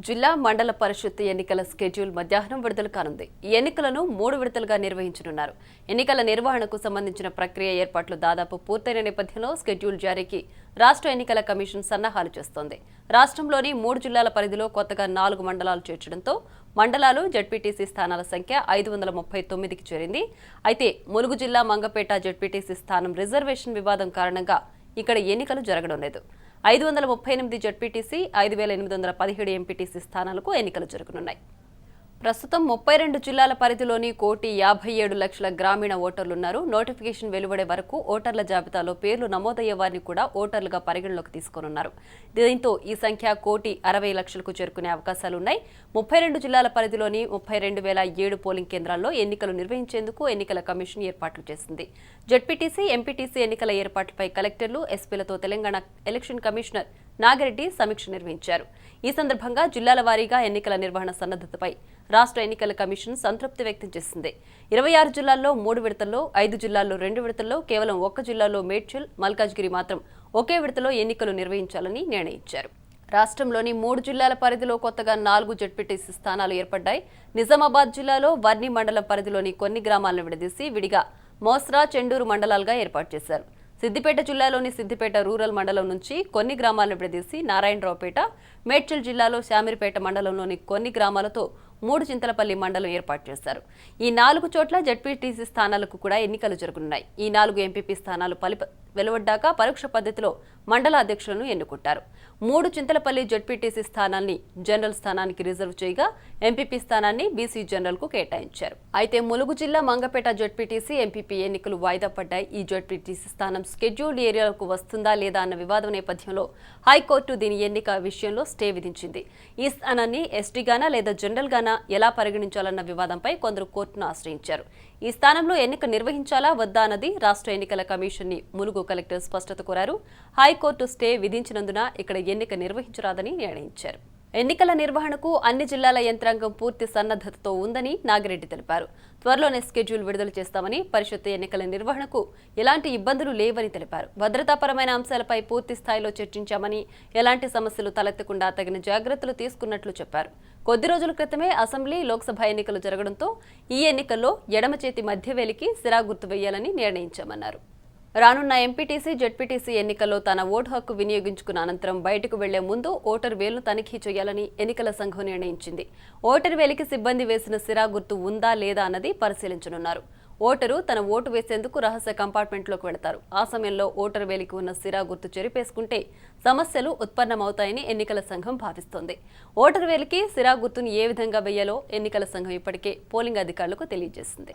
జిల్లా మండల పరిషత్ ఎన్నికల స్కెడ్యూల్ మధ్యాహ్నం విడుదల కానుంది. ఈ ఎన్నికలను 3 విడతలుగా నిర్వహించనున్నారు. ఎన్నికల నిర్వహణకు సంబంధించిన ప్రక్రియ ఏర్పాట్లు దాదాపు పూర్తయిన నేపథ్యంలో స్కెడ్యూల్ జారీకి రాష్ట్ర ఎన్నికల కమిషన్ సన్నాహాలు చేస్తోంది. రాష్ట్రంలోని 3 జిల్లాల పరిధిలో కొత్తగా 4 మండలాలు చేర్చడంతో మండలాలు జడ్పీటీసీ స్థానాల సంఖ్య 539కి చేరింది. అయితే ములుగు జిల్లా మంగపేట జడ్పీటీసీ స్థానం రిజర్వేషన్ వివాదం కారణంగా ఇక్కడ ఎన్నికలు జరగడం లేదు. 538 జడ్పీటీసీ, 5817 ఎంపీటీసీ స్థానాలకు ఎన్నికలు జరగనున్నాయి. ప్రస్తుతం 32 జిల్లాల పరిధిలోని 1,57,00,000 గ్రామీణ ఓటర్లున్నారు. నోటిఫికేషన్ వెలువడే వరకు ఓటర్ల జాబితాలో పేర్లు నమోదయ్యే వారిని కూడా ఓటర్లుగా పరిగణలోకి తీసుకోనున్నారు. దీంతో ఈ సంఖ్య 1,60,00,000కు చేరుకునే అవకాశాలున్నాయి. 32 జిల్లాల పరిధిలోని 32,007 పోలింగ్ కేంద్రాల్లో ఎన్నికలు నిర్వహించేందుకు ఎన్నికల కమిషన్ ఏర్పాట్లు చేసింది. జడ్పీటీసీ, ఎంపీటీసీ ఎన్నికల ఏర్పాట్లపై కలెక్టర్లు, ఎస్పీలతో తెలంగాణ ఎలక్షన్ కమిషనర్ నాగిరెడ్డి సమీక్ష నిర్వహించారు. ఈ సందర్భంగా జిల్లాల వారీగా ఎన్నికల నిర్వహణ సన్నద్ధతపై రాష్ట్ర ఎన్నికల కమిషన్ సంతృప్తి వ్యక్తం చేసింది. 26 జిల్లాల్లో 3 విడతల్లో, 5 జిల్లాల్లో 2 విడతల్లో, కేవలం 1 జిల్లాలో మేడ్చల్, మల్కాజ్గిరి మాత్రం ఒకే విడతలో ఎన్నికలు నిర్వహించాలని నిర్ణయించారు. రాష్ట్రంలోని 3 జిల్లాల పరిధిలో కొత్తగా 4 జడ్పీటీసీ స్థానాలు ఏర్పడ్డాయి. నిజామాబాద్ జిల్లాలో వర్ని మండలం పరిధిలోని కొన్ని గ్రామాలను విడదీసి విడిగా మోస్రా, చెండూరు మండలాలుగా ఏర్పాటు చేశారు. సిద్దిపేట జిల్లాలోని సిద్దిపేట రూరల్ మండలం నుంచి కొన్ని గ్రామాలను విడదీసి నారాయణరావుపేట, మేడ్చల్ జిల్లాలో శామిరిపేట మండలంలోని కొన్ని గ్రామాలతో 3 చింతలపల్లి మండలం ఏర్పాటు చేశారు. ఈ 4 చోట్ల జడ్పీటీసీ స్థానాలకు కూడా ఎన్నికలు జరగనున్నాయి. ఈ 4 ఎంపీపీ స్థానాలు వెలువడ్డాక పరోక్ష పద్ధతిలో మండల అధ్యక్షులను ఎన్నుకుంటారు. 3 చింతలపల్లి జడ్పీటీసీ స్థానాన్ని జనరల్ స్థానానికి రిజర్వ్ చేయగా ఎంపీపీ స్థానాన్ని బీసీ జనరల్ కు కేటాయించారు. అయితే ములుగు జిల్లా మంగపేట జడ్పీటీసీ, ఎంపీపీ ఎన్నికలు వాయిదా పడ్డాయి. ఈ జడ్పీటీసీ స్థానం స్కెడ్యూల్డ్ ఏరియాలకు వస్తుందా లేదా అన్న వివాదం నేపథ్యంలో హైకోర్టు దీని ఎన్నిక విషయంలో స్టే విధించింది. ఈ స్థానాన్ని ఎస్టీగానా లేదా జనరల్ గానా ఎలా పరిగణించాలన్న వివాదంపై కొందరు కోర్టును ఆశ్రయించారు. ఈ స్థానంలో ఎన్నిక నిర్వహించాలా వద్దా అన్నది రాష్ట్ర ఎన్నికల కమిషన్ ని ములుగు కలెక్టర్ స్పష్టత కోరారు. హైకోర్టు స్టే విధించినందున ఇక్కడ ఎన్నిక నిర్వహించరాదని నిర్ణయించారు. ఎన్నికల నిర్వహణకు అన్ని జిల్లాల యంత్రాంగం పూర్తి సన్నద్ధతతో ఉందని నాగిరెడ్డి తెలిపారు. త్వరలోనే స్కెడ్యూల్ విడుదల చేస్తామని, పరిషత్ ఎన్నికల నిర్వహణకు ఎలాంటి ఇబ్బందులు లేవని తెలిపారు. భద్రతాపరమైన అంశాలపై పూర్తి స్థాయిలో చర్చించామని, ఎలాంటి సమస్యలు తలెత్తకుండా తగిన జాగ్రత్తలు తీసుకున్నట్లు చెప్పారు. కొద్ది రోజుల క్రితమే అసెంబ్లీ, లోక్సభ ఎన్నికలు జరగడంతో ఈ ఎన్నికల్లో ఎడమ చేతి మధ్యవేలికి సిరా గుర్తు వేయాలని నిర్ణయించామన్నారు. రానున్న ఎంపీటీసీ, జడ్పీటీసీ ఎన్నికల్లో తన ఓటు హక్కు వినియోగించుకున్న అనంతరం బయటకు వెళ్లే ముందు ఓటరు వేలును తనిఖీ చేయాలని ఎన్నికల సంఘం నిర్ణయించింది. ఓటరు వేలికి సిబ్బంది వేసిన సిరా గుర్తు ఉందా లేదా అన్నది పరిశీలించనున్నారు. ఓటరు తన ఓటు వేసేందుకు రహస్య కంపార్ట్మెంట్లోకి వెళతారు. ఆ సమయంలో ఓటరు వేలికి ఉన్న సిరా గుర్తు చెరిపేసుకుంటే సమస్యలు ఉత్పన్నమవుతాయని ఎన్నికల సంఘం భావిస్తోంది. ఓటరు వేలికి సిరా గుర్తును ఏ విధంగా వేయాలో ఎన్నికల సంఘం ఇప్పటికే పోలింగ్ అధికారులకు తెలియజేసింది.